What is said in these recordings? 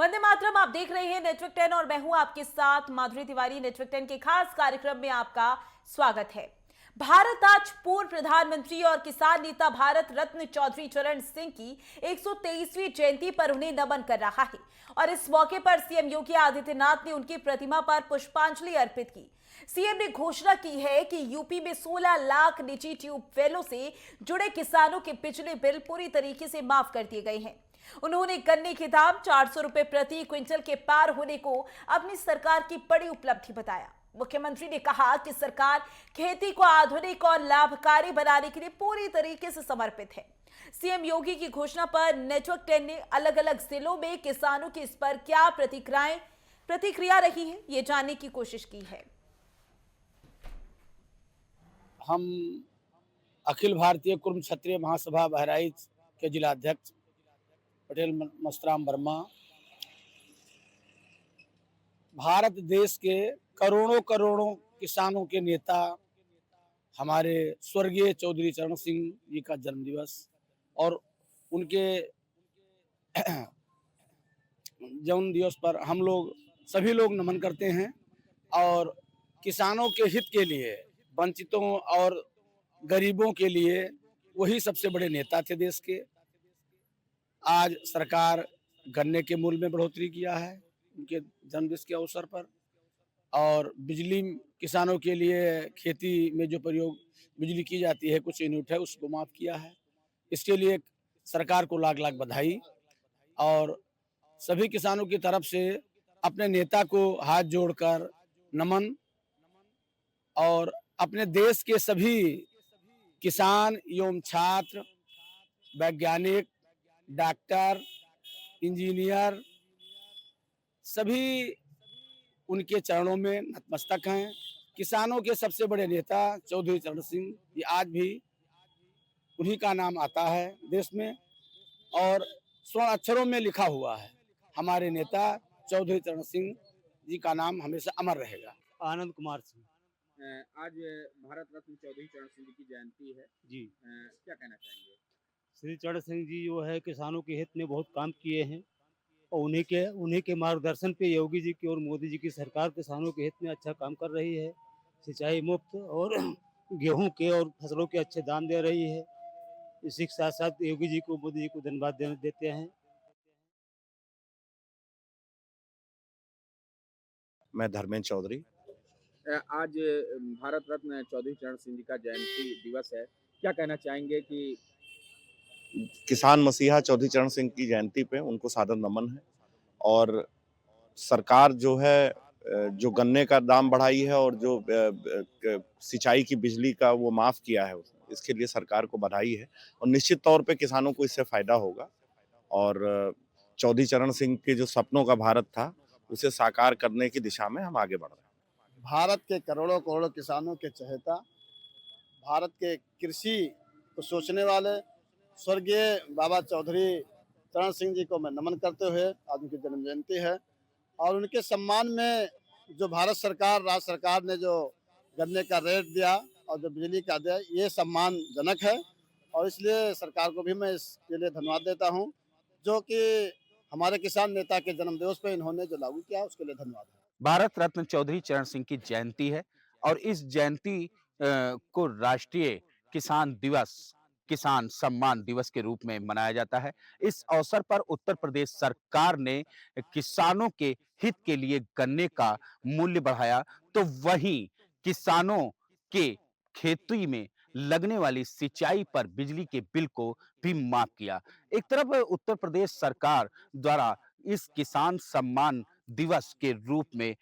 वंदे मातरम। आप देख रहे हैं नेटवर्क 10 और मैं हूं आपके साथ माधुरी तिवारी। नेटवर्क 10 के खास कार्यक्रम में आपका स्वागत है। भारत आज पूर्व प्रधानमंत्री और किसान नेता भारत रत्न चौधरी चरण सिंह की 123वीं जयंती पर उन्हें नमन कर रहा है और इस मौके पर सीएम योगी आदित्यनाथ ने उनकी प्रतिमा पर पुष्पांजलि अर्पित की। सीएम ने घोषणा की है कि यूपी में 16 लाख निजी ट्यूबवेलों से जुड़े किसानों के बिजली बिल पूरी तरीके से माफ कर दिए गए हैं। उन्होंने गन्ने के दाम 400 रुपए प्रति क्विंटल के पार होने को अपनी सरकार की बड़ी उपलब्धि बताया। मुख्यमंत्री ने कहा कि सरकार खेती को आधुनिक और लाभकारी बनाने के लिए पूरी तरीके से समर्पित है। सीएम योगी की घोषणा पर नेटवर्क 10 ने अलग अलग जिलों में किसानों की इस पर क्या प्रतिक्रिया रही है, ये जानने की कोशिश की है। हम अखिल भारतीय कुर्म क्षत्रिय महासभा बहराइच के जिलाध्यक्ष पटेल मस्तराम वर्मा भारत देश के करोड़ों करोड़ों किसानों के नेता हमारे स्वर्गीय चौधरी चरण सिंह जी का जन्मदिवस और उनके जन्म दिवस पर हम लोग सभी लोग नमन करते हैं और किसानों के हित के लिए, वंचितों और गरीबों के लिए वही सबसे बड़े नेता थे देश के। आज सरकार गन्ने के मूल्य में बढ़ोतरी किया है उनके जन्मदिवस के अवसर पर, और बिजली किसानों के लिए खेती में जो प्रयोग बिजली की जाती है, कुछ यूनिट है, उसको माफ किया है। इसके लिए सरकार को लाख लाख बधाई और सभी किसानों की तरफ से अपने नेता को हाथ जोड़कर नमन। और अपने देश के सभी किसान एवं छात्र, वैज्ञानिक, डॉक्टर, इंजीनियर सभी उनके चरणों में नतमस्तक हैं। किसानों के सबसे बड़े नेता चौधरी चरण सिंह, ये आज भी उन्हीं का नाम आता है देश में और स्वर्ण अक्षरों में लिखा हुआ है। हमारे नेता चौधरी चरण सिंह जी का नाम हमेशा अमर रहेगा। आनंद कुमार सिंह आज भारत रत्न चौधरी चरण सिंह जी की जयंती है। जी। क्या कहना चाहेंगे? श्री चरण सिंह जी जो है किसानों के हित में बहुत काम किए हैं और उन्हीं के मार्गदर्शन पे योगी जी की और मोदी जी की सरकार किसानों के हित में अच्छा काम कर रही है। सिंचाई मुफ्त और गेहूं के और फसलों के अच्छे दाम दे रही है। इसी के साथ साथ योगी जी को, मोदी जी को धन्यवाद देते हैं। मैं धर्मेंद्र चौधरी। आज भारत रत्न चौधरी चरण सिंह जी का जयंती दिवस है, क्या कहना चाहेंगे कि किसान मसीहा चौधरी चरण सिंह की जयंती पे उनको सादर नमन है। और सरकार जो है जो गन्ने का दाम बढ़ाई है और जो सिंचाई की बिजली का वो माफ किया है, इसके लिए सरकार को बधाई है और निश्चित तौर पे किसानों को इससे फायदा होगा। और चौधरी चरण सिंह के जो सपनों का भारत था, उसे साकार करने की दिशा में हम आगे बढ़ रहे हैं। भारत के करोड़ों करोड़ों किसानों के चहेता, भारत के कृषि को सोचने वाले स्वर्गीय बाबा चौधरी चरण सिंह जी को मैं नमन करते हुए, आज उनकी जन्म जयंती है और उनके सम्मान में जो भारत सरकार, राज्य सरकार ने जो गन्ने का रेट दिया और जो बिजली का दिया, ये सम्मानजनक है और इसलिए सरकार को भी मैं इसके लिए धन्यवाद देता हूँ, जो कि हमारे किसान नेता के जन्मदिवस पर इन्होंने जो लागू किया, उसके लिए धन्यवाद है। भारत रत्न चौधरी चरण सिंह की जयंती है और इस जयंती को राष्ट्रीय किसान दिवस, किसान सम्मान दिवस के रूप में मनाया जाता है। इस अवसर पर उत्तर प्रदेश सरकार ने किसानों के हित के लिए गन्ने का मूल्य बढ़ाया, तो वहीं किसानों के खेती में लगने वाली सिंचाई पर बिजली के बिल को भी माफ किया। एक तरफ उत्तर प्रदेश सरकार द्वारा इस किसान सम्मान दिवस के रूप में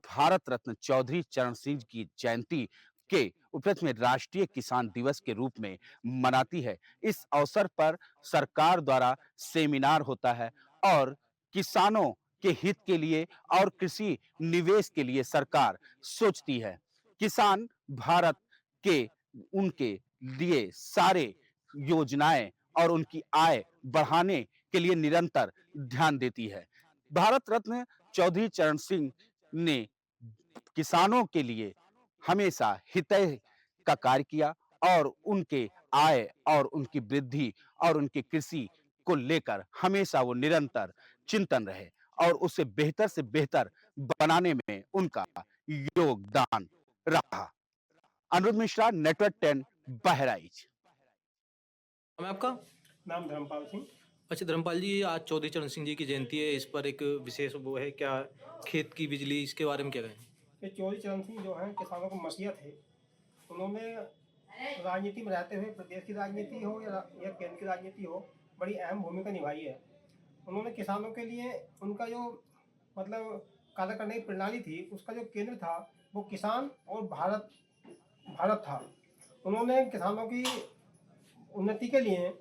भारत रत्न चौधरी चरण सिंह की जयंती के उपलक्ष्य में राष्ट्रीय किसान दिवस के रूप में मनाती है। इस अवसर पर सरकार द्वारा सेमिनार होता है और किसानों के हित के लिए और कृषि निवेश के लिए सरकार सोचती है। किसान भारत के उनके लिए सारे योजनाएं और उनकी आय बढ़ाने के लिए निरंतर ध्यान देती है। भारत रत्न चौधरी चरण सिंह ने किसानों के लिए हमेशा हितैषी का कार्य किया और उनके आय और उनकी वृद्धि और उनकी कृषि को लेकर हमेशा वो निरंतर चिंतन रहे और उसे बेहतर से बेहतर बनाने में उनका योगदान रहा। अनुरुद्ध मिश्रा, नेटवर्क 10, बहराइच। नाम है आपका? नाम धर्मपाल सिंह। अच्छा धर्मपाल जी, आज चौधरी चरण सिंह जी की जयंती है, इस पर एक विशेष वो है क्या, खेत की बिजली, इसके बारे में क्या कहें? ये चौधरी चरण सिंह जो हैं किसानों के मसीहा थे। उन्होंने राजनीति में रहते हुए, प्रदेश की राजनीति हो या केंद्र की राजनीति हो, बड़ी अहम भूमिका निभाई है। उन्होंने किसानों के लिए उनका जो मतलब कार्य करने की प्रणाली थी, उसका जो केंद्र था वो किसान और भारत था। उन्होंने किसानों की उन्नति के लिए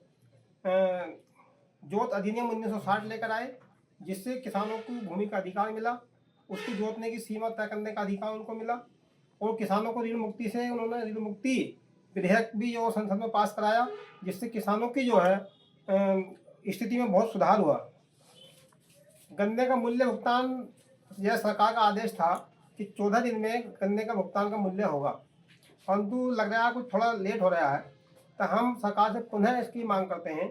जोत अधिनियम 1960 लेकर आए, जिससे किसानों को भूमि का अधिकार मिला, उसकी जोतने की सीमा तय करने का अधिकार उनको मिला। और किसानों को ऋण मुक्ति से उन्होंने ऋण मुक्ति विधेयक भी जो संसद में पास कराया, जिससे किसानों की जो है स्थिति में बहुत सुधार हुआ। गन्ने का मूल्य भुगतान, यह सरकार का आदेश था कि 14 दिन में गन्ने का भुगतान का मूल्य होगा, परंतु लग रहा है कुछ थोड़ा लेट हो रहा है। तो हम सरकार से पुनः इसकी मांग करते हैं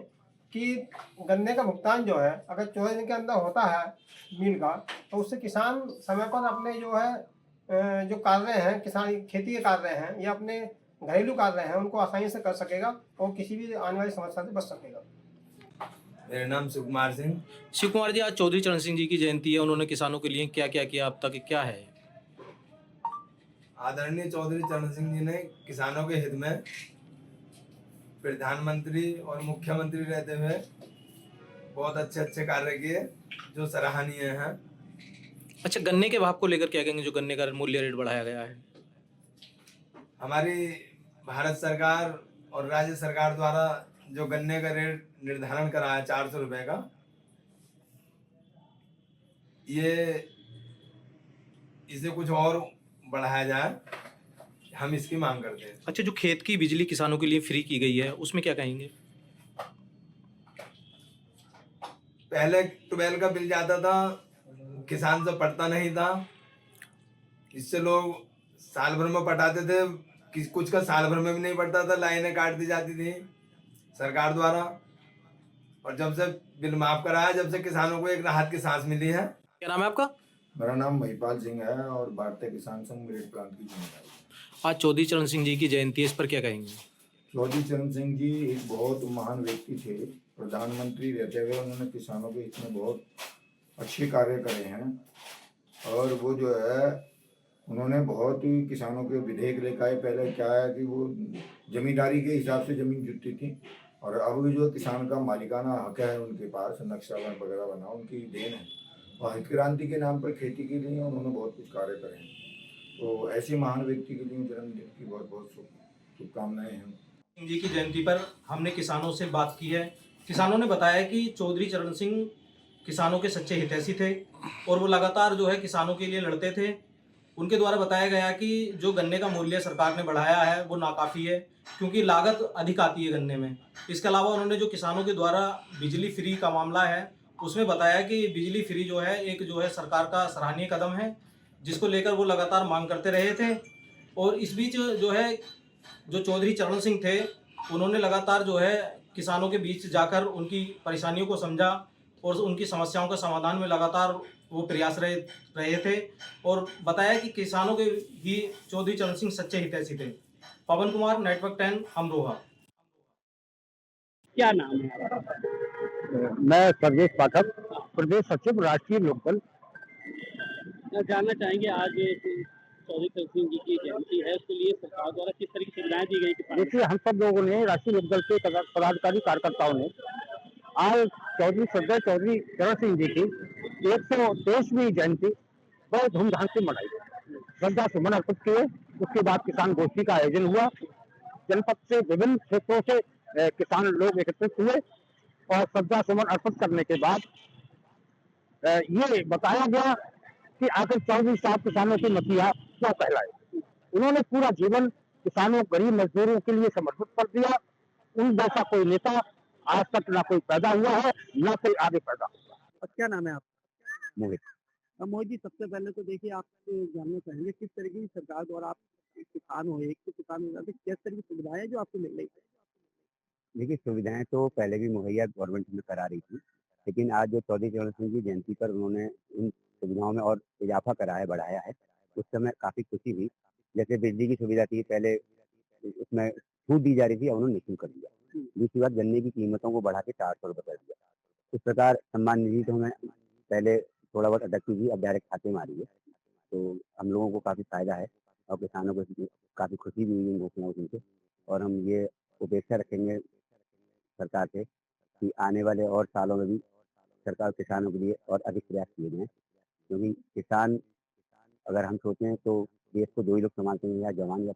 कि गन्ने का भुगतान जो है अगर 14 दिन के अंदर होता है मिल का, तो उससे किसान समय पर अपने जो है जो कार्य हैं, किसान खेती के कार्य हैं या अपने घरेलू कार्य हैं, उनको आसानी से कर सकेगा और किसी भी आने वाली समस्या से बच सकेगा। मेरा नाम शिव कुमार सिंह। शिव कुमार जी, आज चौधरी चरण सिंह जी की जयंती है, उन्होंने किसानों के लिए क्या क्या किया अब तक, क्या है? आदरणीय चौधरी चरण सिंह जी ने किसानों के हित में प्रधानमंत्री और मुख्यमंत्री रहते हुए बहुत अच्छे अच्छे कार्य किए जो सराहनीय हैं। अच्छा, गन्ने के भाव को लेकर क्या कहेंगे, जो गन्ने का मूल्य रेट बढ़ाया गया है? हमारी भारत सरकार और राज्य सरकार द्वारा जो गन्ने का रेट निर्धारण करा है 400 रुपए का, इसे कुछ और बढ़ाया जाए, हम इसकी मांग करते हैं। अच्छा, जो खेत की बिजली किसानों के लिए फ्री की गई है, उसमें क्या कहेंगे? पहले 12 का बिल जाता था, किसान से पटता नहीं था, इससे लोग साल भर में पटाते थे, कुछ का साल भर में भी नहीं पड़ता था, लाइनें काट दी जाती थी सरकार द्वारा। और जब से बिल माफ कराया, जब से किसानों को एक राहत की सांस मिली है। क्या नाम है आपका? मेरा नाम महिपाल सिंह है और भारतीय किसान संघ मेरठ प्रांत की जिम्मेदारी। आज चौधरी चरण सिंह जी की जयंती है, इस पर क्या कहेंगे? चौधरी चरण सिंह जी एक बहुत महान व्यक्ति थे। प्रधानमंत्री रहते हुए उन्होंने किसानों के हित में बहुत अच्छे कार्य करे हैं और वो जो है उन्होंने बहुत ही किसानों के विधेयक लेकर आए। पहले क्या है कि वो जमींदारी के हिसाब से जमीन जुटती थी और अब जो किसान का मालिकाना हक है उनके पास, नक्शा वगैरह बना, उनकी देन है। और हरित क्रांति के नाम पर खेती के लिए उन्होंने बहुत कुछ कार्य करे हैं। तो ऐसे महान व्यक्ति के लिए जन्मदिन की बहुत बहुत शुभकामनाएं हैं। सिंह जी की जयंती पर हमने किसानों से बात की है। किसानों ने बताया कि चौधरी चरण सिंह किसानों के सच्चे हितैषी थे और वो लगातार जो है किसानों के लिए लड़ते थे। उनके द्वारा बताया गया कि जो गन्ने का मूल्य सरकार ने बढ़ाया है वो नाकाफ़ी है, क्योंकि लागत अधिक आती है गन्ने में। इसके अलावा उन्होंने जो किसानों के द्वारा बिजली फ्री का मामला है उसमें बताया कि बिजली फ्री जो है एक जो है सरकार का सराहनीय कदम है, जिसको लेकर वो लगातार मांग करते रहे थे। और इस बीच जो है जो चौधरी चरण सिंह थे उन्होंने लगातार जो है किसानों के बीच जाकर उनकी परेशानियों को समझा और उनकी समस्याओं के समाधान में लगातार वो प्रयास रहे थे और बताया कि किसानों के ही चौधरी चरण सिंह सच्चे हितैषी थे। पवन कुमार, नेटवर्क 10, अमरोहा। क्या नाम है? मैं सर्वेश पाठक, प्रदेश सचिव राष्ट्रीय लोकदल। जानना चाहेंगे आज चौधरी चरण सिंह जी की जयंती है, उसके लिए सरकार द्वारा किस तरह की सुविधाएं दी गई? देखिए, हम सब लोगों ने, राष्ट्रीय लोकदल के पदाधिकारी कार्यकर्ताओं ने आज चौधरी चरण सिंह जी की 123वीं जयंती बहुत धूमधाम से मनाई। श्रद्धा सुमन अर्पित किए। उसके बाद किसान गोष्ठी का आयोजन हुआ। जनपद से विभिन्न क्षेत्रों से किसान लोग एकत्रित हुए और श्रद्धा सुमन अर्पित करने के बाद ये बताया गया कि आखिर चौधरी साहब किसानों के मसीहा क्यों कहलाए। उन्होंने पूरा जीवन किसानों, गरीब मजदूरों के लिए समर्पित कर दिया। उन जैसा कोई नेता आज तक ना कोई पैदा हुआ है, ना कोई आगे पैदा होगा। क्या नाम है आपका? मोहित। मोहित जी, सबसे पहले तो देखिए, आप जानना चाहेंगे किस तरह की सरकार द्वारा आप किसान हो, एक किसान हो जाते, किस तरह की सुविधाएं जो आपको मिल रही है? देखिए, सुविधाएं तो पहले भी मुहैया गवर्नमेंट में करा रही थी, लेकिन आज जो चौधरी चरण सिंह की जयंती पर उन्होंने इन सुविधाओं में और इजाफा करा है, बढ़ाया है, उस समय काफ़ी खुशी हुई। जैसे बिजली की सुविधा थी, पहले उसमें छूट दी जा रही थी, अब उन्होंने निःशुल्क कर दिया। दूसरी बात, गन्ने की कीमतों को बढ़ा के 400 रुपये कर दिया। इस प्रकार सम्मान निधि तो हमें पहले थोड़ा बहुत अटकती थी, अब डायरेक्ट खाते में आ रही है, तो हम लोगों को काफ़ी फ़ायदा है और किसानों को इसमें काफ़ी खुशी भी हुई इन घोषणाओं को सुन के। और हम ये अपेक्षा रखेंगे सरकार से कि आने वाले और सालों में भी सरकार किसानों के लिए और अधिक प्रयास किए जाएँ, क्योंकि किसान अगर हम सोचें तो देश को 2 ही लोग संभालते हैं, या जवान या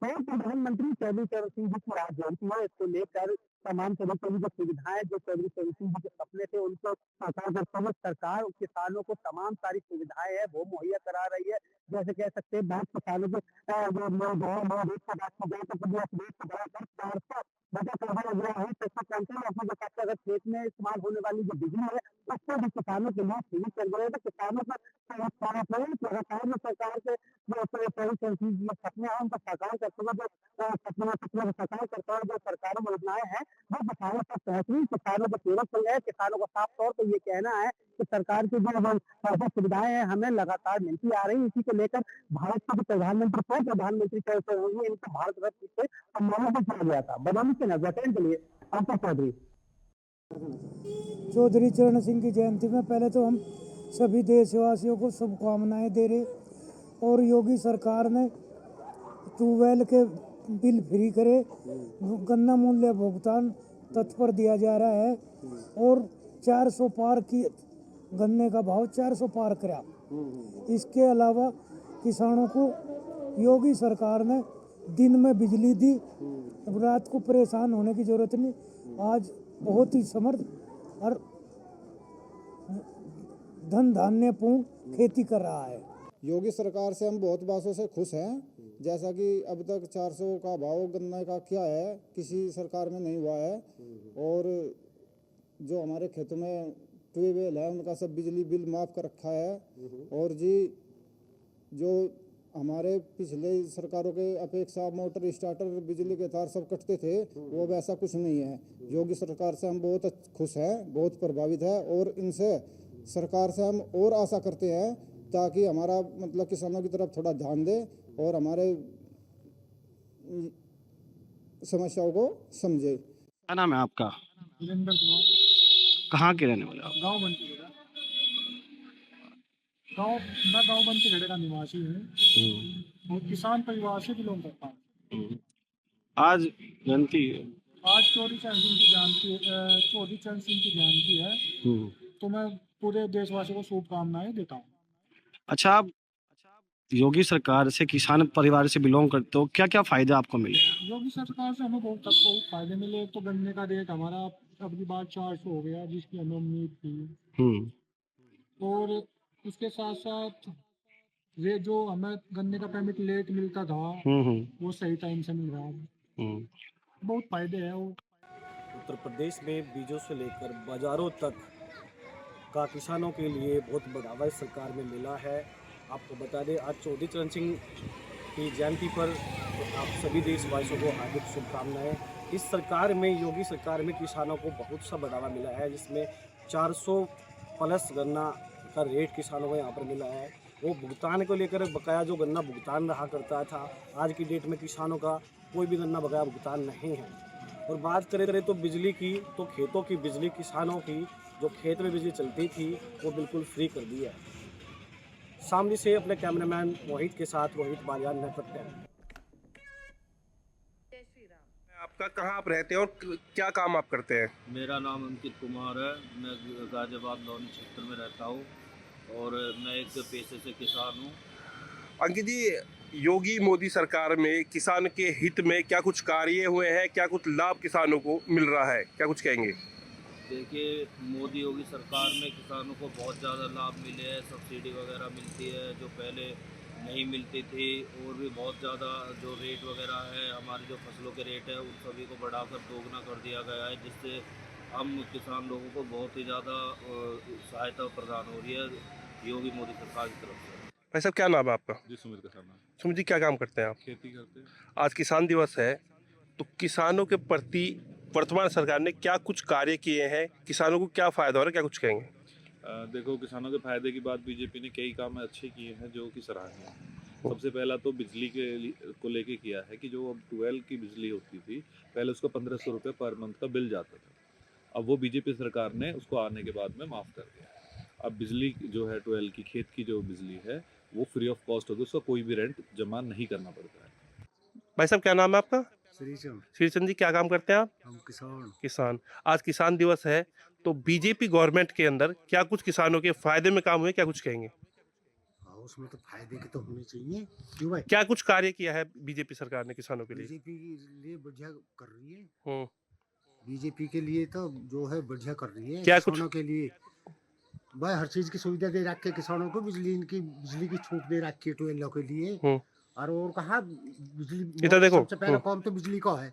पूर्व प्रधानमंत्री चौधरी चरण सिंह जी की आज जयंती है। इसको लेकर तमाम तरह की जो सुविधाएं जो चौधरी चरण सिंह जी के सपने थे उनको साकार करते हुए सरकार किसानों को तमाम सारी सुविधाएं है वो मुहैया करा रही है। जैसे कह सकते हैं बात किसानों को जो लोग हैं वो रेट की बात की जाए तो प्रदेश रेट की बात पर 400 बटा करवा लग रहा है। तो कंट्रोल अपने बता के अगर खेत में इस्तेमाल होने वाली जो बिजली है उसको भी किसानों के लिए फ्री कर रहे हैं। तो किसानों पर लगातार जो सरकार के जो सपने हैं उनको साकार करते हुए जो सपने को साकार करते हुए जो सरकारी योजनाएं हैं वो किसानों तक पहुंच रही, किसानों को सेवा चल रहे हैं। किसानों को साफ तौर पर ये कहना है कि सरकार की जो सुविधाएं हैं हमें लगातार मिलती आ रही। इसी को लेकर भारत के जो प्रधानमंत्री थे, प्रधानमंत्री इनको भारत रत्न से सम्मानित भी किया गया था। बदामी से नजर के लिए अंकित चौधरी। चौधरी चरण सिंह की जयंती में पहले तो हम सभी देशवासियों को शुभकामनाएं दे रहे, और योगी सरकार ने ट्यूबवेल के बिल फ्री करे, गन्ना मूल्य भुगतान तत्पर दिया जा रहा है, और 400 पार की गन्ने का भाव 400 पार करा। इसके अलावा किसानों को योगी सरकार ने दिन में बिजली दी, रात को परेशान होने की जरूरत नहीं। आज बहुत ही समर्थ और धन धान्य पूर्ण खेती कर रहा है। योगी सरकार से हम बहुत बातों से खुश हैं। जैसा कि अब तक 400 का भाव गन्ने का क्या है किसी सरकार में नहीं हुआ है, और जो हमारे खेतों में ट्यूबवेल है उनका सब बिजली बिल माफ़ कर रखा है। और जी जो हमारे पिछले सरकारों के अपेक्षा मोटर स्टार्टर बिजली के तार सब कटते थे वो वैसा कुछ नहीं है। योगी सरकार से हम बहुत खुश हैं, बहुत प्रभावित है, और इनसे सरकार से हम और आशा करते हैं ताकि हमारा मतलब किसानों की तरफ थोड़ा ध्यान दे और हमारे समस्याओं को समझे। क्या नाम है आपका? वीरेंद्र कुमार, कहाँ के रहने वाले आप? गाँव बंटीगढ़ का निवासी हूँ और किसान परिवार से बिलोंग करता हूँ। आज जयंती आज चौधरी चरण सिंह की जयंती है, तो मैं पूरे देशवासियों को शुभकामनाएं देता हूँ। अच्छा, आप योगी सरकार से किसान परिवार से बिलोंग करते हो, क्या क्या फायदे आपको मिले? योगी सरकार से हमें बहुत फायदे मिले। तो गन्ने का रेट हमारा अब की बार 400 हो गया, जिसकी हमें उम्मीद थी, और उसके साथ साथ ये जो हमें गन्ने का पेमेंट लेट मिलता था वो सही टाइम से मिल रहा है। बहुत फायदे हैं। उत्तर प्रदेश में बीजों से लेकर बाजारों तक का किसानों के लिए बहुत बढ़ावा इस सरकार में मिला है। आपको बता दें आज चौधरी चरण सिंह की जयंती पर आप सभी देशवासियों को हार्दिक शुभकामनाएं। इस सरकार में योगी सरकार में किसानों को बहुत सा बढ़ावा मिला है, जिसमें 400 प्लस गन्ना का रेट किसानों को यहाँ पर मिला है। वो भुगतान को लेकर बकाया जो गन्ना भुगतान रहा करता था, आज की डेट में किसानों का कोई भी गन्ना बकाया भुगतान नहीं है। और बात करें तो बिजली की, तो खेतों की बिजली किसानों की जो खेत में बिजली चलती थी वो बिल्कुल फ्री कर दी है। शामली से अपने कैमरामैन मोहित के साथ रोहित बालियान नेटवर्क टाइम। आपका कहाँ आप रहते हैं और क्या काम आप करते हैं? मेरा नाम अंकित कुमार है, मैं गाजियाबाद लौनी क्षेत्र में रहता हूँ और मैं एक पेशे से किसान हूँ। अंकित जी, योगी मोदी सरकार में किसान के हित में क्या कुछ कार्य हुए हैं, क्या कुछ लाभ किसानों को मिल रहा है, क्या कुछ कहेंगे? देखिए, मोदी योगी सरकार में किसानों को बहुत ज़्यादा लाभ मिले हैं। सब्सिडी वगैरह मिलती है जो पहले नहीं मिलती थी, और भी बहुत ज़्यादा जो रेट वगैरह है, हमारी जो फसलों के रेट है उन सभी को बढ़ाकर दोगुना कर दिया गया है, जिससे हम किसान लोगों को बहुत ही ज़्यादा सहायता प्रदान हो रही है योगी मोदी सरकार की तरफ से। भाई साहब, क्या नाम है आपका? जी, सुमित का नाम। सुमित जी, क्या काम करते हैं आप? खेती करते हैं। आज किसान दिवस है, तो किसानों के प्रति वर्तमान सरकार ने क्या कुछ कार्य किए हैं, किसानों को क्या फायदा हो रहा है, क्या कुछ कहेंगे? देखो, किसानों के फायदे की बात बीजेपी ने कई काम अच्छे किए हैं जो कि सराहनीय है। सबसे पहला तो बिजली को लेके किया है कि जो अब 12 की बिजली होती थी, पहले उसका 1500 रुपये पर मंथ का बिल जाता था। अब वो बीजेपी सरकार ने उसको आने के बाद में माफ़ कर दिया। अब बिजली जो है 12 की खेत की जो बिजली है वो फ्री ऑफ कॉस्ट होगी, उसका कोई भी रेंट जमा नहीं करना पड़ता है। भाई साहब, क्या नाम है आपका? श्रीचंद। श्रीचंद जी, क्या काम करते हैं आप? हम किसान। किसान। आज किसान दिवस है, तो बीजेपी गवर्नमेंट के अंदर क्या कुछ किसानों के फायदे में काम हुए, क्या कुछ कहेंगे? उसमें तो फायदे के तो होने चाहिए। क्यों भाई? क्या कुछ कार्य किया है बीजेपी सरकार ने किसानों के लिए? बीजेपी के लिए बढ़िया कर रही है। बीजेपी के लिए तो जो है बढ़िया कर रही है। क्या किसानों के लिए भाई हर चीज की सुविधा दे रखी है किसानों को। बिजली की छूट दे रखी है 12 के लिए। और कहा बिजली इधर देखो, सबसे पहला काम तो बिजली का है।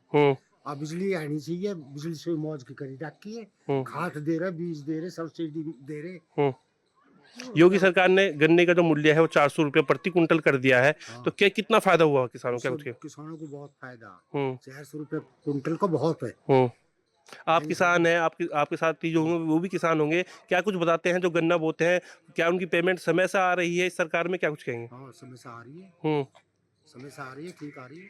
अब बिजली आनी चाहिए, बिजली से मौज की करी रखी है। खाद दे रहे, बीज दे रहे, सब्सिडी दे रहे। योगी सरकार ने गन्ने का जो मूल्य है वो 400 रुपये प्रति कुंटल कर दिया है। तो क्या कितना फायदा हुआ किसानों को? किसानों को बहुत फायदा। 400 रुपये कुंटल का बहुत है। आप किसान हैं, आपके साथ जो होंगे वो भी किसान होंगे, क्या कुछ बताते हैं जो गन्ना बोते हैं, क्या उनकी पेमेंट समय से आ रही है? इस सरकार में क्या कुछ कहेंगे? हाँ, समय से आ रही है। समय से आ रही है, ठीक आ रही है।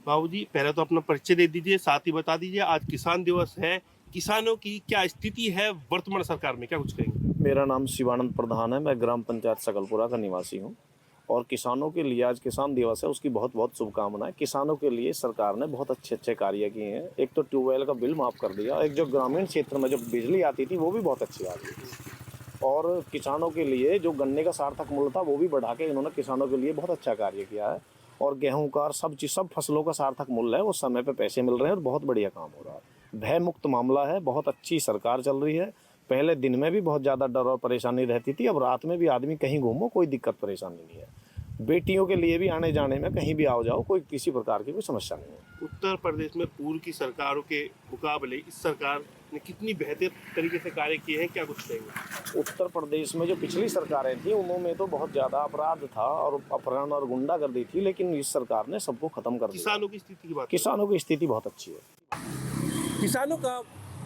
बाबू जी, पहले तो अपना परिचय दे दीजिए, साथ ही बता दीजिए आज किसान दिवस है, किसानों की क्या स्थिति है वर्तमान सरकार में, क्या कुछ कहेंगे? मेरा नाम शिवानंद प्रधान है, मैं ग्राम पंचायत सकलपुरा का निवासी हूं और किसानों के लिए आज किसान दिवस है, उसकी बहुत बहुत शुभकामनाएं। किसानों के लिए सरकार ने बहुत अच्छे अच्छे कार्य किए हैं। एक तो ट्यूबवेल का बिल माफ़ कर दिया, एक जो ग्रामीण क्षेत्र में जो बिजली आती थी वो भी बहुत अच्छी आ रही थी, और किसानों के लिए जो गन्ने का सार्थक मूल्य था वो भी बढ़ा के इन्होंने किसानों के लिए बहुत अच्छा कार्य किया है। और गेहूँ का और सब फसलों का सार्थक मूल्य है, वो समय पर पैसे मिल रहे हैं और बहुत बढ़िया काम हो रहा है। भय मुक्त मामला है, बहुत अच्छी सरकार चल रही है। पहले दिन में भी बहुत ज़्यादा डर और परेशानी रहती थी, अब रात में भी आदमी कहीं घूमो कोई दिक्कत परेशानी नहीं है। बेटियों के लिए भी आने जाने में कहीं भी आओ जाओ कोई किसी प्रकार की कोई समस्या नहीं है। उत्तर प्रदेश में पूर्व की सरकारों के मुकाबले इस सरकार ने कितनी बेहतर तरीके से कार्य किए हैं, क्या कुछ कहेंगे? उत्तर प्रदेश में जो पिछली सरकारें थी उनमें तो बहुत ज़्यादा अपराध था और अपहरण और गुंडागर्दी थी, लेकिन इस सरकार ने सबको खत्म कर दिया। किसानों की स्थिति की बात, किसानों की स्थिति बहुत अच्छी है।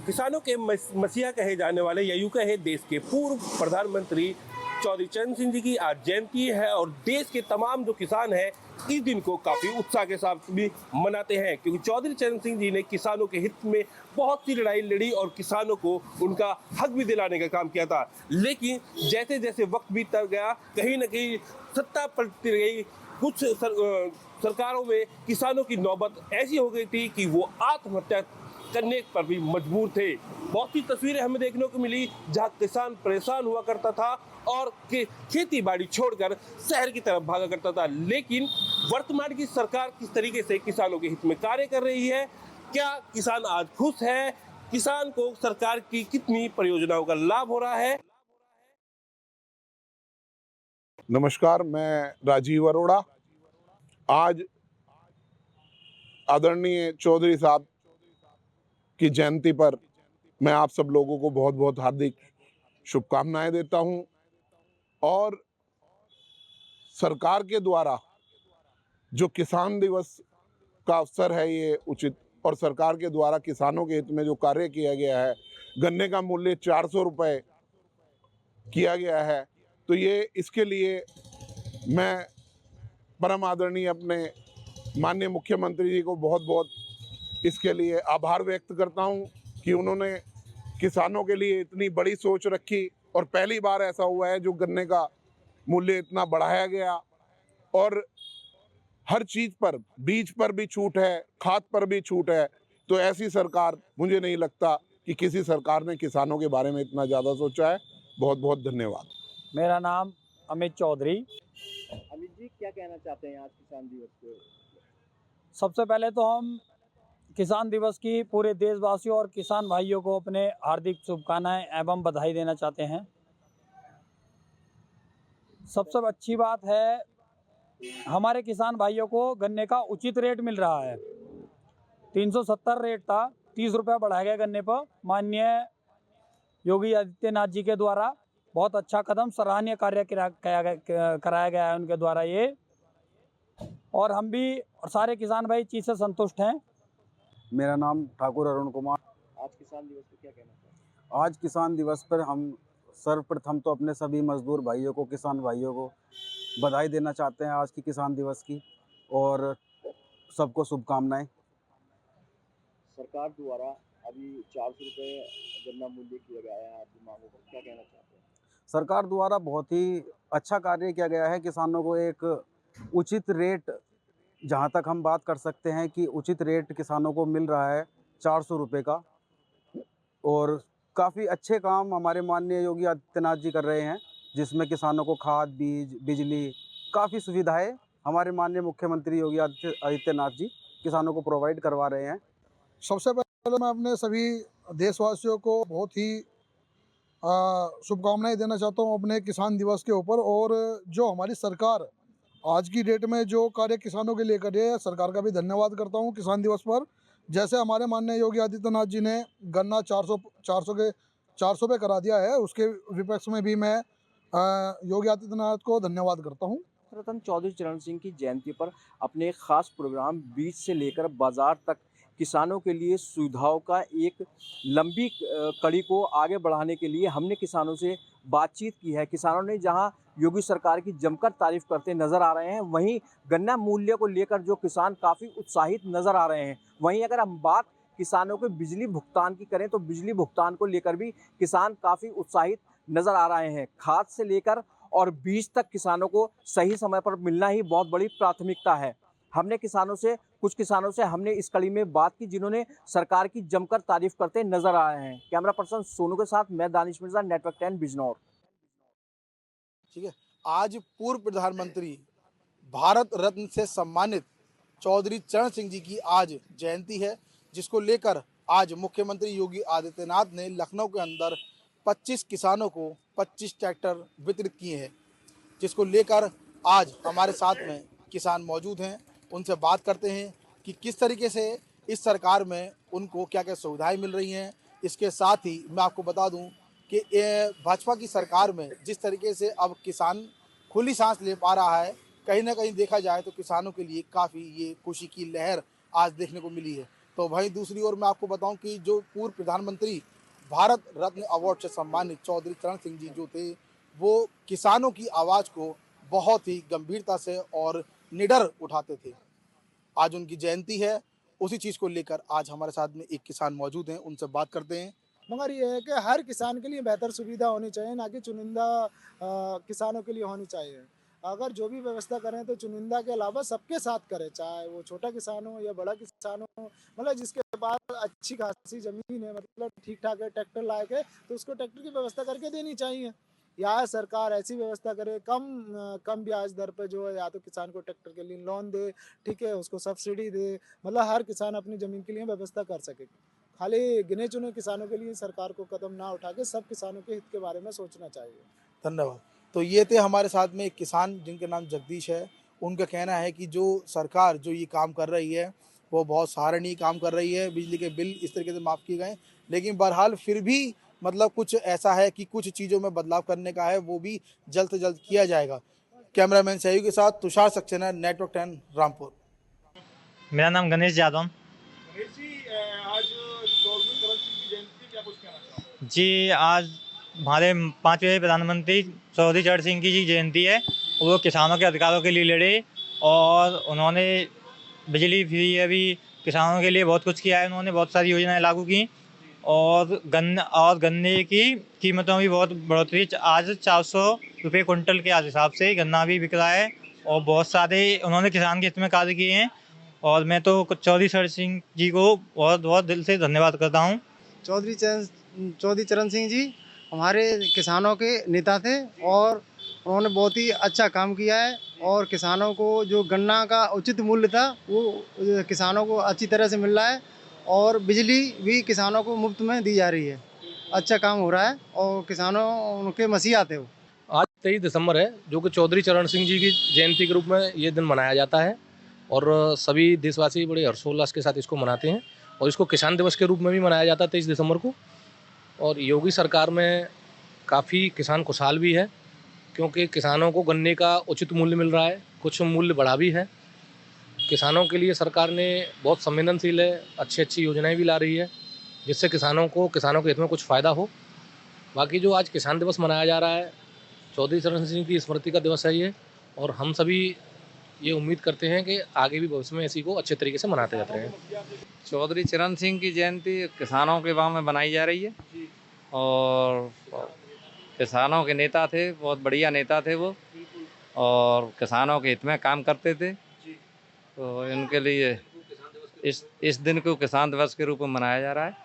किसानों के मसीहा कहे जाने वाले या यूं कहे देश के पूर्व प्रधानमंत्री चौधरी चरण सिंह जी की आज जयंती है और देश के तमाम जो किसान हैं इस दिन को काफी उत्साह के साथ भी मनाते हैं, क्योंकि चौधरी चरण सिंह जी ने किसानों के हित में बहुत सी लड़ाई लड़ी और किसानों को उनका हक भी दिलाने का काम किया था। लेकिन जैसे जैसे वक्त बीतता गया, कहीं ना कहीं सत्ता पलटती गई, कुछ सरकारों में किसानों की नौबत ऐसी हो गई थी कि वो आत्महत्या करने पर भी मजबूर थे। बहुत सी तस्वीरें हमें देखने को मिली जहां किसान परेशान हुआ करता था और खेती बाड़ी छोड़कर शहर की तरफ भागा करता था। लेकिन वर्तमान की सरकार किस तरीके से किसानों के हित में कार्य कर रही है, क्या किसान आज खुश है, किसान को सरकार की कितनी परियोजनाओं का लाभ हो रहा है? नमस्कार, मैं राजीव अरोड़ा। आज आदरणीय चौधरी साहब की जयंती पर मैं आप सब लोगों को बहुत बहुत हार्दिक शुभकामनाएं देता हूं। और सरकार के द्वारा जो किसान दिवस का अवसर है ये उचित, और सरकार के द्वारा किसानों के हित में जो कार्य किया गया है, गन्ने का मूल्य 400 रुपये किया गया है, तो ये इसके लिए मैं परम आदरणीय अपने माननीय मुख्यमंत्री जी को बहुत बहुत इसके लिए आभार व्यक्त करता हूं कि उन्होंने किसानों के लिए इतनी बड़ी सोच रखी और पहली बार ऐसा हुआ है जो गन्ने का मूल्य इतना बढ़ाया गया। और हर चीज़ पर, बीज पर भी छूट है, खाद पर भी छूट है। तो ऐसी सरकार मुझे नहीं लगता कि किसी सरकार ने किसानों के बारे में इतना ज़्यादा सोचा है। बहुत बहुत धन्यवाद। मेरा नाम अमित चौधरी। अमित जी, क्या कहना चाहते हैं आज किसान दिवस पे? सबसे पहले तो हम किसान दिवस की पूरे देशवासियों और किसान भाइयों को अपने हार्दिक शुभकामनाएं एवं बधाई देना चाहते हैं। सबसे अच्छी बात है हमारे किसान भाइयों को गन्ने का उचित रेट मिल रहा है। 370 रेट था, 30 रुपये बढ़ाया गया गन्ने पर माननीय योगी आदित्यनाथ जी के द्वारा। बहुत अच्छा कदम, सराहनीय कार्य कराया गया है उनके द्वारा ये, और हम भी और सारे किसान भाई चीज़ से संतुष्ट हैं। मेरा नाम ठाकुर अरुण कुमार। किसान दिवस पे क्या कहना चाहते हैं? आज किसान दिवस पर हम सर्वप्रथम तो अपने सभी मजदूर भाइयों को, किसान भाइयों को बधाई देना चाहते हैं आज की किसान दिवस की, और सबको शुभकामनाएं। सरकार द्वारा अभी 400 रुपये गन्ना मूल्य किया गया है आपकी मांगों पर, क्या कहना चाहते हैं? सरकार द्वारा बहुत ही अच्छा कार्य किया गया है। किसानों को एक उचित रेट, जहां तक हम बात कर सकते हैं कि उचित रेट किसानों को मिल रहा है 400 रुपये का, और काफ़ी अच्छे काम हमारे माननीय योगी आदित्यनाथ जी कर रहे हैं, जिसमें किसानों को खाद, बीज, बिजली, काफ़ी सुविधाएं हमारे माननीय मुख्यमंत्री योगी आदित्यनाथ जी किसानों को प्रोवाइड करवा रहे हैं। सबसे पहले मैं अपने सभी देशवासियों को बहुत ही शुभकामनाएं देना चाहता हूं अपने किसान दिवस के ऊपर। और जो हमारी सरकार आज की डेट में जो कार्य किसानों के लिए कर रही है, सरकार का भी धन्यवाद करता हूं किसान दिवस पर। जैसे हमारे माननीय योगी आदित्यनाथ जी ने गन्ना 400 पे करा दिया है, उसके विपक्ष में भी मैं योगी आदित्यनाथ को धन्यवाद करता हूँ। रतन चौधरी चरण सिंह की जयंती पर अपने एक खास प्रोग्राम बीज से लेकर बाजार तक किसानों के लिए सुविधाओं का एक लंबी कड़ी को आगे बढ़ाने के लिए हमने किसानों से बातचीत की है। किसानों ने जहां योगी सरकार की जमकर तारीफ करते नजर आ रहे हैं, वहीं गन्ना मूल्य को लेकर जो किसान काफ़ी उत्साहित नजर आ रहे हैं। वहीं अगर हम बात किसानों के बिजली भुगतान की करें तो बिजली भुगतान को लेकर भी किसान काफ़ी उत्साहित नजर आ रहे हैं। खाद से लेकर और बीज तक किसानों को सही समय पर मिलना ही बहुत बड़ी प्राथमिकता है। हमने कुछ किसानों से हमने इस कड़ी में बात की, जिन्होंने सरकार की जमकर तारीफ करते नजर आ रहे हैं। कैमरा पर्सन सोनू के साथ मैं दानिश मिर्जा, नेटवर्क 10 बिजनौर। ठीक है, आज पूर्व प्रधानमंत्री भारत रत्न से सम्मानित चौधरी चरण सिंह जी की आज जयंती है, जिसको लेकर आज मुख्यमंत्री योगी आदित्यनाथ ने लखनऊ के अंदर 25 किसानों को 25 ट्रैक्टर वितरित किए हैं, जिसको लेकर आज हमारे साथ में किसान मौजूद हैं। उनसे बात करते हैं कि किस तरीके से इस सरकार में उनको क्या क्या सुविधाएं मिल रही हैं। इसके साथ ही मैं आपको बता दूं कि भाजपा की सरकार में जिस तरीके से अब किसान खुली सांस ले पा रहा है, कहीं ना कहीं देखा जाए तो किसानों के लिए काफ़ी ये खुशी की लहर आज देखने को मिली है। तो वहीं दूसरी ओर मैं आपको बताऊं कि जो पूर्व प्रधानमंत्री भारत रत्न अवार्ड से सम्मानित चौधरी चरण सिंह जी जो थे, वो किसानों की आवाज़ को बहुत ही गंभीरता से और निडर उठाते थे। आज उनकी जयंती है, उसी चीज़ को लेकर आज हमारे साथ में एक किसान मौजूद हैं, उनसे बात करते हैं। मगर ये है कि हर किसान के लिए बेहतर सुविधा होनी चाहिए, ना कि चुनिंदा किसानों के लिए होनी चाहिए। अगर जो भी व्यवस्था करें तो चुनिंदा के अलावा सबके साथ करें, चाहे वो छोटा किसान हो या बड़ा किसान हो। मतलब जिसके पास अच्छी खासी ज़मीन है, मतलब ठीक ठाक है, ट्रैक्टर लायक है, तो उसको ट्रैक्टर की व्यवस्था करके देनी चाहिए। या सरकार ऐसी व्यवस्था करे कम ब्याज दर पे जो है, या तो किसान को ट्रैक्टर के लिए लोन दे, ठीक है, उसको सब्सिडी दे, मतलब हर किसान अपनी ज़मीन के लिए व्यवस्था कर सके। खाली गिने चुने किसानों के लिए सरकार को कदम ना उठा के सब किसानों के हित के बारे में सोचना चाहिए। धन्यवाद। तो ये थे हमारे साथ में एक किसान जिनके नाम जगदीश है। उनका कहना है कि जो सरकार जो ये काम कर रही है वो बहुत सराहनीय काम कर रही है। बिजली के बिल इस तरीके से माफ़ किए गए, लेकिन बहरहाल फिर भी मतलब कुछ ऐसा है कि कुछ चीज़ों में बदलाव करने का है, वो भी जल्द से जल्द किया जाएगा। कैमरामैन सहयोग के साथ तुषार सक्सेना, नेटवर्क 10 रामपुर। मेरा नाम गणेश यादव। आज चौधरी चरण सिंह की जयंती, क्या कुछ कहना चाहोगे? जी, आज हमारे 5वें प्रधानमंत्री चौधरी चरण सिंह की जी जयंती है। वो किसानों के अधिकारों के लिए लड़े और उन्होंने बिजली फ्री अभी किसानों के लिए बहुत कुछ किया है। उन्होंने बहुत सारी योजनाएं लागू की और गन्ने की कीमतों में बहुत बढ़ोतरी। आज 400 रुपये कुंटल के हिसाब से गन्ना भी बिक रहा है और बहुत सारे उन्होंने किसान के हित में कार्य किए हैं। और मैं तो चौधरी चरण सिंह जी को बहुत बहुत दिल से धन्यवाद करता हूँ। चौधरी चरण सिंह जी हमारे किसानों के नेता थे और उन्होंने बहुत ही अच्छा काम किया है। और किसानों को जो गन्ना का उचित मूल्य था वो किसानों को अच्छी तरह से मिल रहा है और बिजली भी किसानों को मुफ्त में दी जा रही है। अच्छा काम हो रहा है और किसानों उनके मसीहा थे वो। आज 23 दिसंबर है, जो कि चौधरी चरण सिंह जी की जयंती के रूप में ये दिन मनाया जाता है और सभी देशवासी बड़े हर्षोल्लास के साथ इसको मनाते हैं। और इसको किसान दिवस के रूप में भी मनाया जाता है 23 दिसंबर को। और योगी सरकार में काफ़ी किसान खुशहाल भी है, क्योंकि किसानों को गन्ने का उचित मूल्य मिल रहा है, कुछ मूल्य बढ़ा भी है। किसानों के लिए सरकार ने बहुत संवेदनशील है, अच्छी अच्छी योजनाएं भी ला रही है। जिससे किसानों के हित में कुछ फ़ायदा हो। बाकी जो आज किसान दिवस मनाया जा रहा है, चौधरी चरण सिंह की स्मृति का दिवस है ये, और हम सभी ये उम्मीद करते हैं कि आगे भी भविष्य में इसी को अच्छे तरीके से मनाते जाते रहें। चौधरी चरण सिंह की जयंती किसानों के गांव में बनाई जा रही है और किसानों के नेता थे, बहुत बढ़िया नेता थे वो, और किसानों के हित में काम करते थे। तो इनके लिए इस दिन को किसान दिवस के रूप में मनाया जा रहा है।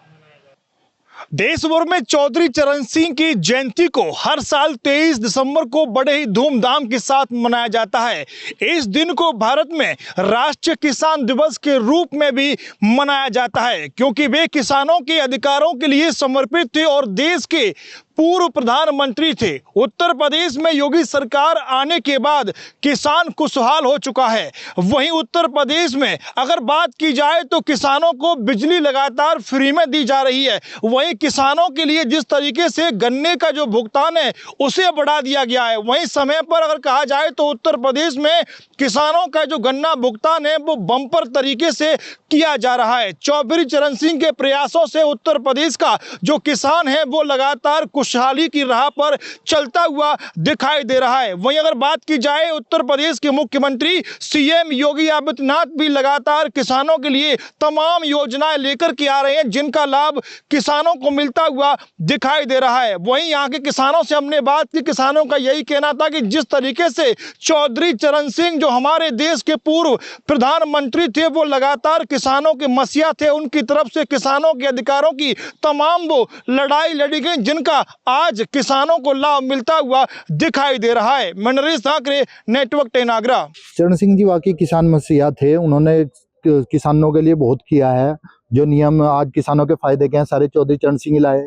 देश भर में चौधरी चरण सिंह की जयंती को हर साल 23 दिसंबर को बड़े ही धूमधाम के साथ मनाया जाता है। इस दिन को भारत में राष्ट्रीय किसान दिवस के रूप में भी मनाया जाता है, क्योंकि वे किसानों के अधिकारों के लिए समर्पित थे और देश के पूर्व प्रधानमंत्री थे। उत्तर प्रदेश में योगी सरकार आने के बाद किसान खुशहाल हो चुका है। वहीं उत्तर प्रदेश में अगर बात की जाए तो किसानों को बिजली लगातार फ्री में दी जा रही है। वहीं किसानों के लिए जिस तरीके से गन्ने का जो भुगतान है उसे बढ़ा दिया गया है। वहीं समय पर अगर कहा जाए तो उत्तर प्रदेश में किसानों का जो गन्ना भुगतान है वो बम्पर तरीके से किया जा रहा है। चौधरी चरण सिंह के प्रयासों से उत्तर प्रदेश का जो किसान है वो लगातार खुशहाली की राह पर चलता हुआ दिखाई दे रहा है। वहीं अगर बात की जाए उत्तर प्रदेश के मुख्यमंत्री सीएम योगी आदित्यनाथ भी लगातार किसानों के लिए तमाम योजनाएं लेकर के आ रहे हैं, जिनका लाभ किसानों को मिलता हुआ दिखाई दे रहा है। वहीं यहाँ के किसानों से हमने बात की, किसानों का यही कहना था कि जिस तरीके से चौधरी चरण सिंह जो हमारे देश के पूर्व प्रधानमंत्री थे वो लगातार किसानों के मसीहा थे, उनकी तरफ से किसानों के अधिकारों की तमाम वो लड़ाई लड़ी गई, जिनका आज किसानों को लाभ मिलता हुआ दिखाई दे रहा है। मैं नरेश ठाकरे, नेटवर्क 10 आगरा। चरण सिंह जी वाकई किसान मसीहा थे, उन्होंने किसानों के लिए बहुत किया है। जो नियम आज किसानों के फायदे के हैं सारे चौधरी चरण सिंह ही लाए।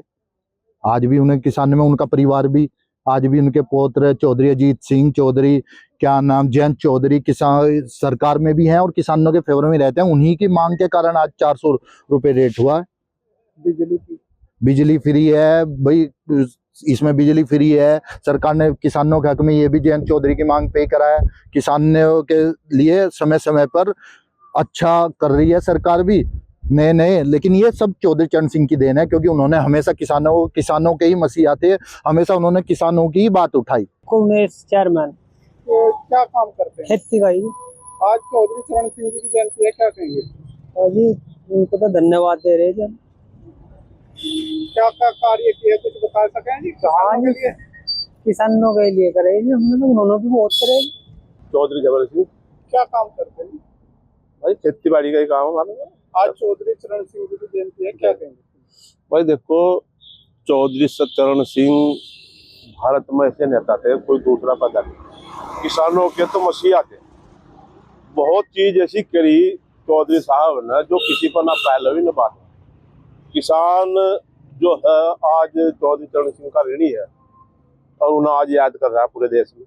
आज भी उन्हें किसान में उनका परिवार भी, आज भी उनके पौत्र चौधरी अजीत सिंह चौधरी, क्या नाम, जयंत चौधरी किसान सरकार में भी हैं और किसानों के फेवर में रहते हैं। उन्हीं की मांग के कारण आज 400 रुपये रेट हुआ है। बिजली फ्री है भाई, इसमें बिजली फ्री है। सरकार ने किसानों के हक में ये भी जयंत चौधरी की मांग पे करा है। किसानों के लिए समय समय पर अच्छा कर रही है सरकार भी नए, लेकिन ये सब चौधरी चरण सिंह की देन है, क्योंकि उन्होंने हमेशा किसानों के ही मसीहा थे। हमेशा उन्होंने किसानों की ही बात उठाई। चेयरमैन तो क्या काम करते हैं? खेती का ही। आज चौधरी चरण सिंह जी की जयंती है, क्या कहेंगे? जी उनको तो धन्यवाद दे रहे हैं। क्या क्या कार्य किए, कुछ बता सकें जी किसानों के लिए? किसानों के लिए करे जी, हमने तो उन्होंने भी बहुत करे। चौधरी चरण सिंह क्या काम करते हैं? भाई खेती बाड़ी का ही काम है हमारा। आज चौधरी चरण सिंह जी की जयंती है, क्या कहेंगे? भाई देखो, चौधरी चरण सिंह भारत में ऐसे नेता थे, कोई दूसरा पता नहीं। किसानों के तो मसीहा थे। बहुत चीज ऐसी करी चौधरी साहब ने जो किसी पर ना पहले भी ना बात। किसान जो है आज चौधरी चरण सिंह का ऋणी है और उन्हें आज याद कर रहा है पूरे देश में।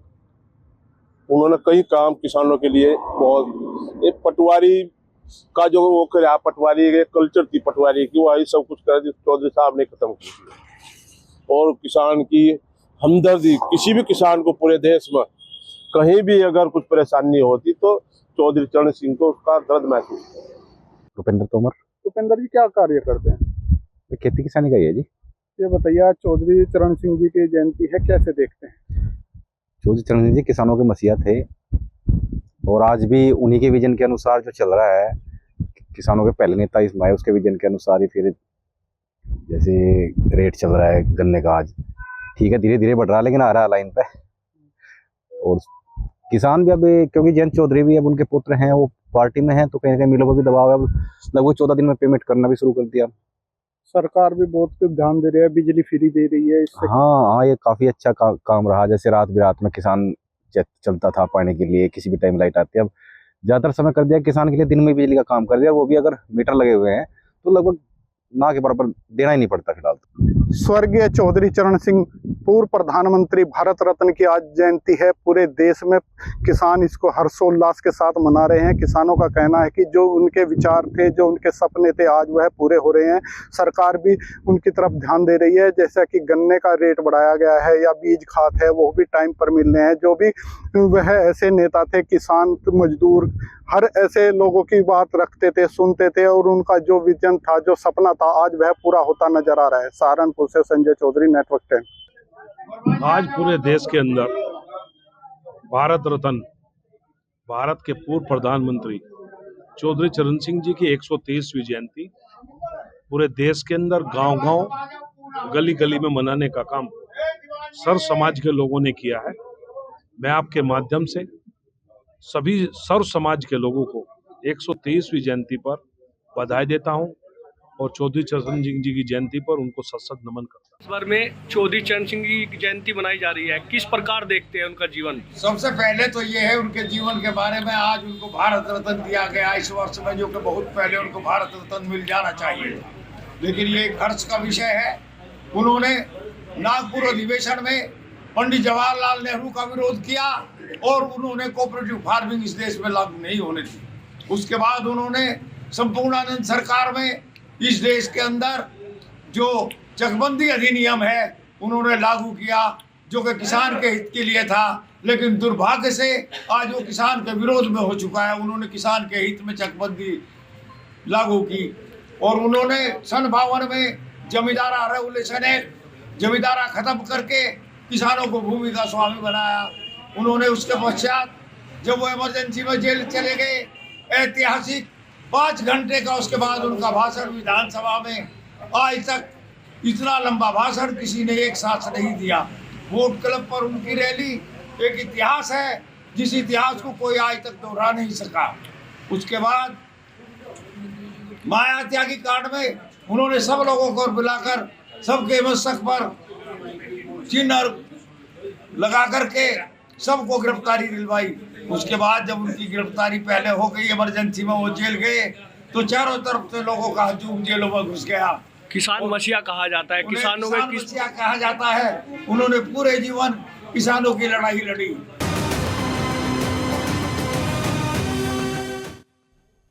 उन्होंने कई काम किसानों के लिए बहुत, एक पटवारी का जो वो कराया, पटवारी के कल्चर थी पटवारी की, वही सब कुछ कर चौधरी साहब ने खत्म की। और किसान की हमदर्दी, किसी भी किसान को पूरे देश में कहीं भी अगर कुछ परेशानी होती तो चौधरी चरण सिंह को उसका दर्द महसूस होता। रुपेंद्र तोमर। रुपेंद्र जी क्या कार्य करते हैं? खेती किसानी का ही है जी। ये बताइए, आज चौधरी चरण सिंह जी की जयंती है, कैसे देखते हैं? चौधरी चरण सिंह जी किसानों के मसीहा थे और आज भी उन्हीं के विजन के अनुसार जो चल रहा है, किसानों के पहले नेता इसमाइल उसके विजन के अनुसार ही फिर जैसे रेट चल रहा है गन्ने का, आज ठीक है धीरे धीरे बढ़ रहा है लेकिन आ रहा है लाइन पे। और किसान भी अब, क्योंकि जयंत चौधरी भी अब उनके पुत्र हैं, वो पार्टी में हैं, तो कहीं ना कहीं मिलों पर भी दबाव है। अब लगभग 14 दिन में पेमेंट करना भी शुरू कर दिया। सरकार भी बहुत ध्यान दे रही है, बिजली फ्री दे रही है इससे। हाँ, ये काफी अच्छा काम रहा। जैसे रात बिरात में किसान चलता था पानी के लिए, किसी भी टाइम लाइट आती है, अब ज्यादातर समय कर दिया किसान के लिए, दिन में बिजली का काम कर दिया। वो भी अगर मीटर लगे हुए हैं तो लगभग ना के बराबर देना ही नहीं पड़ता फिलहाल। स्वर्गीय चौधरी चरण सिंह पूर्व प्रधानमंत्री भारत रत्न की आज जयंती है। पूरे देश में किसान इसको हर्षोल्लास के साथ मना रहे हैं। किसानों का कहना है कि जो उनके विचार थे, जो उनके सपने थे, आज वह पूरे हो रहे हैं। सरकार भी उनकी तरफ ध्यान दे रही है, जैसा कि गन्ने का रेट बढ़ाया गया है या बीज खाद है वो भी टाइम पर मिल रहे हैं। जो भी वह ऐसे नेता थे, किसान, मजदूर, हर ऐसे लोगों की बात रखते थे, सुनते थे और उनका जो विजन था, जो सपना था, आज वह पूरा होता नजर आ रहा है। सहारनपुर से संजय चौधरी, नेटवर्क 10। आज पूरे देश के अंदर भारत रत्न, भारत के पूर्व प्रधानमंत्री चौधरी चरण सिंह जी की 123वीं जयंती पूरे देश के अंदर गांव-गांव, गली-गली में मनाने का काम सर्व समाज के लोगों ने किया है। मैं आपके माध्यम से सभी सर्व समाज के लोगों को 123वीं जयंती पर बधाई देता हूं और चौधरी चरण सिंह जी की जयंती पर उनको सत-सत नमन करता हूं। इस बार में चौधरी चरण सिंह जी की जयंती मनाई जा रही है, किस प्रकार देखते हैं उनका जीवन? सबसे पहले तो ये है उनके जीवन के बारे में, आज उनको भारत रत्न दिया गया इस वर्ष में, जो कि बहुत पहले उनको भारत रत्न मिल जाना चाहिए, लेकिन ये एक हर्ष का विषय है। उन्होंने नागपुर अधिवेशन में पंडित जवाहरलाल नेहरू का विरोध किया और उन्होंने कोऑपरेटिव फार्मिंग इस देश में लागू नहीं होने दी। उसके बाद उन्होंने संपूर्णानंद सरकार में इस देश के अंदर जो चकबंदी अधिनियम है उन्होंने लागू किया, जो कि किसान के हित के लिए था, लेकिन दुर्भाग्य से आज वो किसान के विरोध में हो चुका है। उन्होंने किसान के हित में चकबंदी लागू की और उन्होंने सन 52 में जमींदारा रेगुलेशन एक्ट, जमींदारा खत्म करके किसानों को भूमि का स्वामी बनाया। उन्होंने उसके पश्चात जब वो इमरजेंसी में जेल चले गए, ऐतिहासिक 5 घंटे का उसके बाद उनका भाषण विधानसभा में, आज तक इतना लंबा भाषण किसी ने एक साथ नहीं दिया। वोट क्लब पर उनकी रैली एक इतिहास है, जिस इतिहास को कोई आज तक दोहरा नहीं सका। उसके बाद माया त्यागी कांड में उन्होंने सब लोगों को बुलाकर सबके मस्तक पर चिन्ह लगा करके सबको गिरफ्तारी दिलवाई। उसके बाद जब उनकी गिरफ्तारी पहले हो गई, इमरजेंसी में वो जेल गए, तो चारों तरफ से लोगों का हजूम जेलों में घुस गया। किसान मसीहा कहा जाता है, किसानों में किसान मसीहा कहा जाता है। उन्होंने पूरे जीवन किसानों की लड़ाई लड़ी।